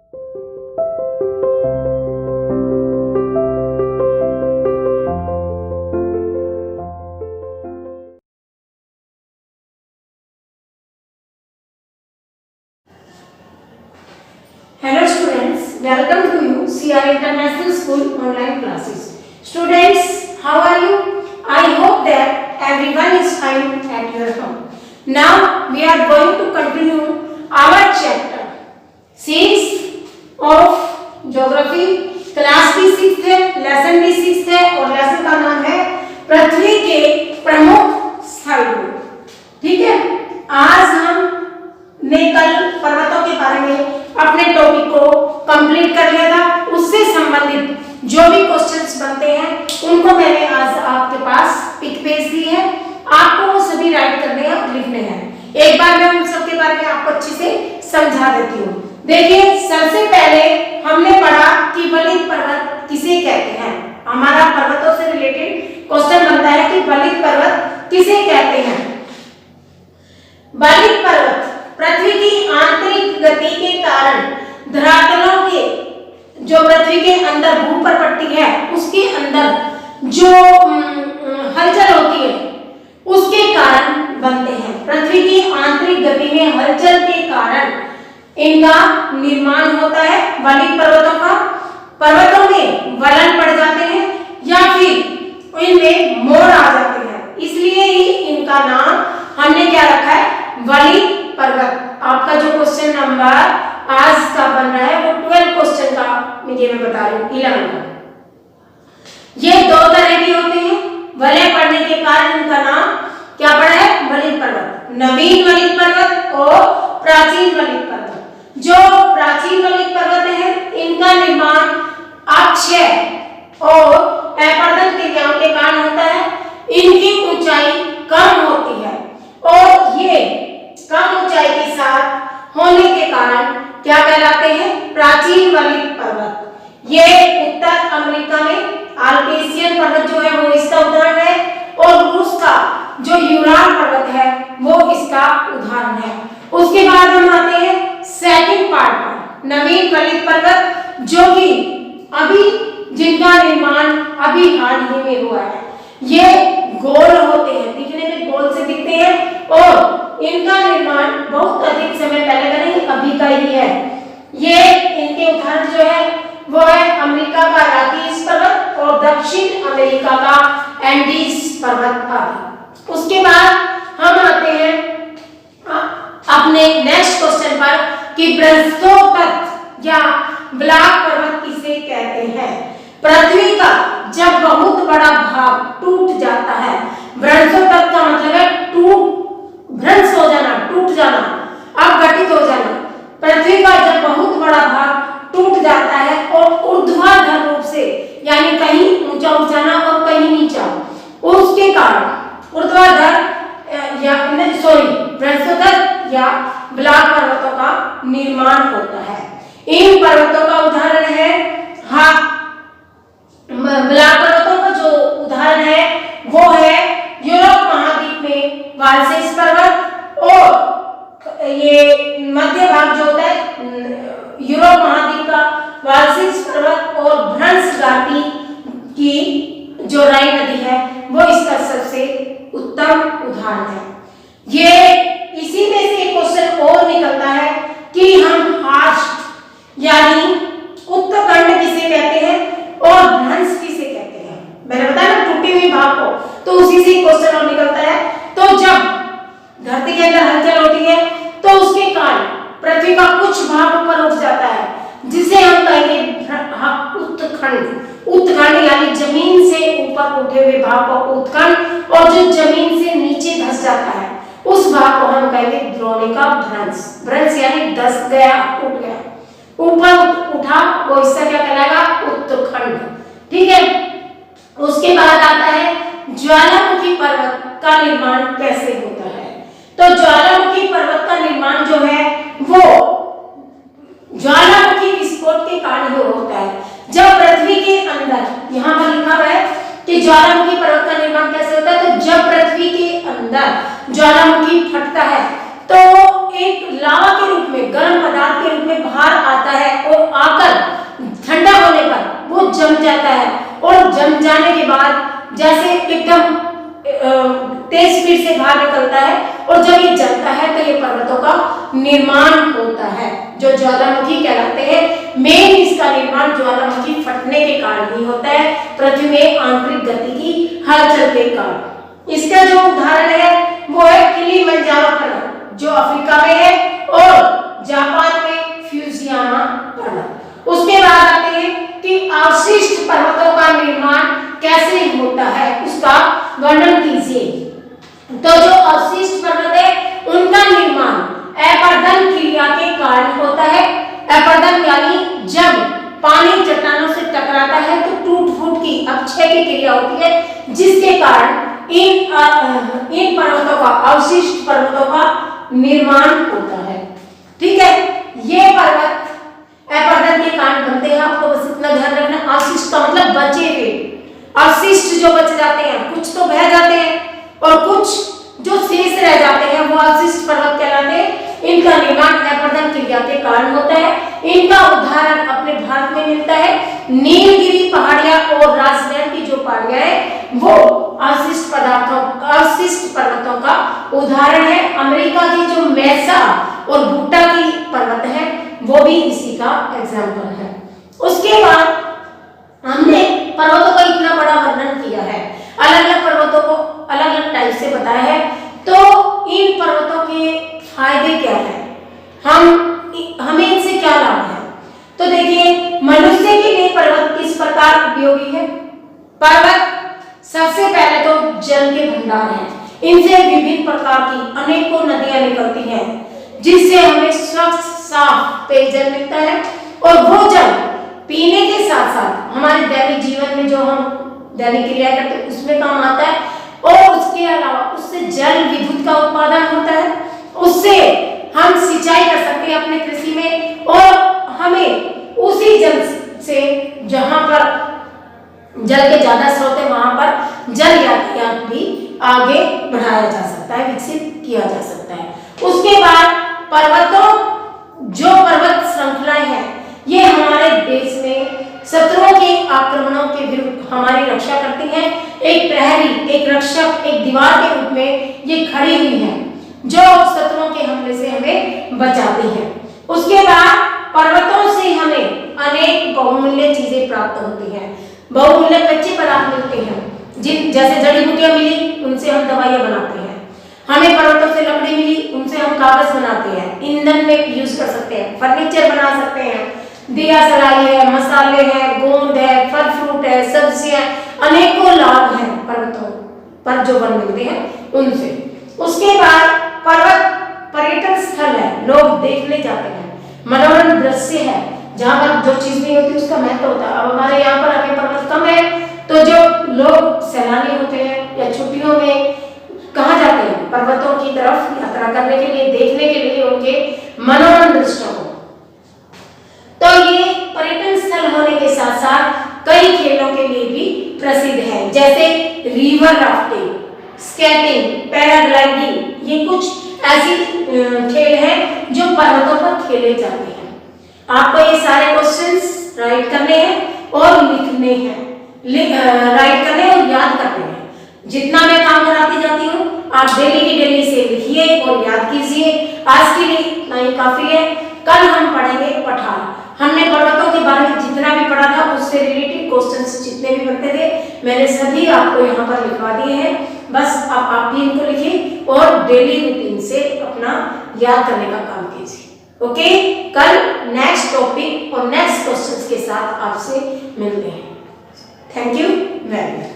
Hello students, welcome to you CR International School online classes. Students, how are you? I hope that everyone is fine at your home. Now we are going to continue our chapter 6 of Geography. Class भी 6 है, lesson भी 6 है और lesson का नाम है पृथ्वी के प्रमुख स्थल। ठीक है, आज हमने कल पर्वतों के बारे में अपने टॉपिक को कंप्लीट कर लिया था। उससे संबंधित जो भी क्वेश्चंस बनते हैं उनको मैंने आज आपके पास पिक पेज दी है, आपको वो सभी राइट करने हैं और लिखने हैं। एक बार मैं उन सब के बारे में आपको अच्छे से समझा देती हूँ। देखिए, सबसे पहले हमने पढ़ा कि वलित पर्वत किसे कहते हैं। हमारा पर्वतों से रिलेटेड क्वेश्चन बनता है कि वलित पर्वत किसे कहते हैं। वलित पर्वत पृथ्वी की आंतरिक गति के कारण धरातलों के जो पृथ्वी के अंदर भूपरपट्टी है उसके अंदर जो हलचल होती है उसके कारण बनते हैं। पृथ्वी की आंतरिक गति में हलचल के कारण इनका निर्माण होता है वलित पर्वतों का। पर्वतों में वलन पड़ जाते हैं या फिर इनमें मोड़ आ जाते हैं, इसलिए ही इनका नाम हमने क्या रखा है, वलित पर्वत। आपका जो क्वेश्चन नंबर आज का बन रहा है वो 12 क्वेश्चन का ये मैं बता रही हूँ 11 का। ये दो तरह के होते हैं, वलय पड़ने के कारण इनका नाम क्या पड़ा है, वलित पर्वत। नवीन वलित पर्वत और प्राचीन वलित पर्वत। जो प्राचीन वलित पर्वत है इनका निर्माण अक्षय और अपर्दन क्रियाओं के कारण होता है। इनकी ऊंचाई कम होती है और ये कम ऊंचाई के साथ होने के कारण क्या कहलाते हैं, प्राचीन वलित पर्वत। ये उत्तर अमेरिका में आल्पेशियन पर्वत जो है वो इसका उदाहरण है और रूस का जो यूराल पर्वत है वो इसका उदाहरण है। उसके बाद हम आते हैं सेकंड पार्ट पर, नवीन वलित पर्वत जो कि अभी जिनका निर्माण अभी हाल ही में हुआ है। ये गोल होते हैं, दिखने में गोल से दिखते हैं और इनका निर्माण बहुत अधिक समय पहले का नहीं अभी का ही है। ये इनके उदाहरण जो है वो है अमेरिका का रॉकीज पर्वत और दक्षिण अमेरिका का एंडीज पर्वत आदि। उसके बाद हम आते हैं अपने नेक्स्ट क्वेश्चन पर कि बृहस्पति या ब्लैक पर्वत किसे कहते हैं। पृथ्वी का जब बहुत बड़ा भाग टूट जाता है, बृहस्पति का मतलब है भ्रंश हो जाना, टूट जाना, अपघटित हो जाना। पृथ्वी का जब बहुत बड़ा भाग टूट जाता है और ऊर्ध्वाधर रूप से यानी कहीं ऊंचा उठ जाना और कहीं नीचा, उसके कारण ऊर्ध्वाधर बृहस्पति या ब्लैक पर्वतों का निर्माण होता है। इन पर्वतों का उदाहरण है ब्लैक पर्वतों का जो उदाहरण है वो है यूरोप महाद्वीप में वाल्सेस पर्वत और ये मध्य भाग जो होता है यूरोप महाद्वीप का वाल्सेस पर्वत और भ्रंश घाटी की जो राइन नदी है वो इसका सबसे उत्तम उदाहरण है। ये इसी में से एक क्वेश्चन और निकलता है कि हम हार्स्ट यानी उत्तरखंड किसे कहते हैं और भ्रंश किसे कहते हैं। मैंने बताया ना टूटी हुई भाग को, तो उसी से क्वेश्चन और निकलता है। तो जब धरती के अंदर हलचल होती है तो उसके कारण पृथ्वी का कुछ भाग ऊपर उठ जाता है जिसे हम कहेंगे उत्तखंड यानी जमीन से ऊपर उठे हुए भाग को उत्तखंड और जो जमीन से नीचे धंस जाता है उस भाग को हम कहेंगे द्रोणिका भ्रंश। भ्रंश यानी धंस गया, टूट गया, ऊपर उठा वो हिस्सा क्या कहलाएगा, उत्तखंड। ठीक है, उसके बाद आता है ज्वालामुखी पर्वत का निर्माण कैसे होता है। तो ज्वालामुखी पर्वत का निर्माण जो है वो ज्वालामुखी विस्फोट के कारण ही होता है। जब पृथ्वी के अंदर, यहाँ पर लिखा हुआ है कि ज्वालामुखी पर्वत का निर्माण कैसे होता है, तो जब पृथ्वी के अंदर ज्वालामुखी फटता है तो एक लावा के रूप में, गर्म पदार्थ के रूप में बाहर आता है और होता है, जो ज्वालामुखी कहलाते हैं। मेन इसका निर्माण ज्वालामुखी फटने के कारण ही होता है, पृथ्वी में आंतरिक गति की हलचल के कारण। इसका जो उदाहरण है वो है किलिमंजारो पर्वत, जो अफ्रीका में है, और जापान में फ्यूजियामा पर्वत। उसके बाद आते हैं कि अवशिष्ट पर्वतों का निर्माण कैसे होता है, उसका वर्णन कीजिए। तो जो अवशिष्ट पर्वत है उनका निर्माण अपरदन क्रिया के कारण होता है। अपरदन यानी जब पानी चट्टानों से टकराता है तो टूट फूट की अपक्षय की क्रिया होती है, जिसके कारण इन पर्वतों का, अवशिष्ट पर्वतों का निर्माण होता है। ठीक है, ये पर्वत अपरदन के कारण बनते हैं। आपको बस इतना ध्यान रखना, अवशिष्ट का मतलब बचे हुए, अवशिष्ट जो बच जाते हैं, कुछ तो बह जाते हैं और कुछ जो शेष रह जाते हैं वो अवशिष्ट पर्वत कहलाते हैं। इनका निर्माण अपरदन क्रिया के कारण होता है। इनका उदाहरण अपने भारत में मिलता है। नीलगिरी पहाड़ियां और राजस्थान की जो पहाड़ियां है वो अवशिष्ट पर्वतों का उदाहरण है। अमेरिका की जो मेसा और भुट्टा की पर्वत है वो भी इसी का एग्जाम्पल है। उसके बाद हमने पर्वतों का इतना बड़ा वर्णन किया है, अलग अलग पर्वतों को अलग अलग टाइप से बताया है। तो इन पर्वतों के फायदे क्या है, हमें इनसे क्या लाभ है? तो देखिए, मनुष्य के लिए पर्वत किस प्रकार उपयोगी है। पर्वत सबसे पहले तो जल के भंडार हैं। इनसे विभिन्न प्रकार की अनेकों नदियां निकलती हैं, जिससे हमें स्वच्छ साफ पेयजल मिलता है। और वो जल पीने के साथ साथ हमारे दैनिक जीवन में जो हम दैनिक क्रिया करते हैं उसमें काम आता है। और उसके अलावा उससे जल विद्युत का उत्पादन होता है, उससे हम सिंचाई कर सकते हैं अपने कृषि में, और हमें उसी जल से, जहां पर जल के ज्यादा स्रोत है वहां पर जल यातायात भी आगे बढ़ाया जा सकता है, विकसित किया जा सकता है। उसके बाद जो पर्वत श्रृंखलाएं हैं ये हमारे देश में शत्रुओं के आक्रमणों के विरुद्ध हमारी रक्षा करती हैं। एक प्रहरी, एक रक्षक, एक दीवार के रूप में ये खड़ी हुई हैं, जो शत्रुओं के हमले से हमें बचाती हैं। उसके बाद पर्वतों से हमें अनेक बहुमूल्य चीजें प्राप्त होती हैं। बहुमूल्य कच्चे पदार्थ मिलते हैं, जैसे जड़ी बूटियां मिली, उनसे हम दवाइयां बनाते हैं। हमें पर्वतों से लकड़ी मिली, उनसे हम कागज बनाते हैं, ईंधन में यूज कर सकते हैं, फर्नीचर बना सकते हैं, दिया सलाई है, मसाले हैं, गोंद है, फल फ्रूट है, सब्जियां, अनेकों लाभ हैं पर्वतों पर जो बन मिलते हैं उनसे। उसके बाद पर्वत पर्यटन स्थल है, लोग देखने जाते हैं, मनोरम दृश्य है, जहाँ पर जो चीज नहीं होती उसका महत्व होता है। अब हमारे यहाँ पर अभी पर्वत कम है, तो जो लोग सैलानी होते हैं या छुट्टियों में कहाँ जाते हैं, पर्वतों की तरफ यात्रा करने के लिए, देखने के लिए, उनके मनोरम दृश्यों को। तो ये पर्यटन स्थल होने के साथ साथ कई खेलों के लिए भी प्रसिद्ध है, जैसे रिवर राफ्टिंग, स्केटिंग, पैराग्लाइडिंग। ये कुछ ऐसी खेल हैं जो पर्वतों पर खेले जाते हैं। आपको ये सारे क्वेश्चंस राइट करने हैं और लिखने हैं, राइट करने और याद करने हैं। जितना मैं काम कराती जाती हूँ आप डेली की डेली से लिखिए और याद कीजिए। आज के लिए इतना ही काफी है। कल हम पढ़ेंगे पठार। हमने पर्वतों के बारे में जितना भी पढ़ा था उससे रिलेटेड क्वेश्चंस जितने भी बनते थे मैंने सभी आपको यहाँ पर लिखवा दिए हैं। बस आप भी इनको लिखिए और डेली रूटीन से अपना याद करने का काम कीजिए। ओके, कल नेक्स्ट टॉपिक और नेक्स्ट क्वेश्चंस के साथ आपसे मिलते हैं। Thank you very much.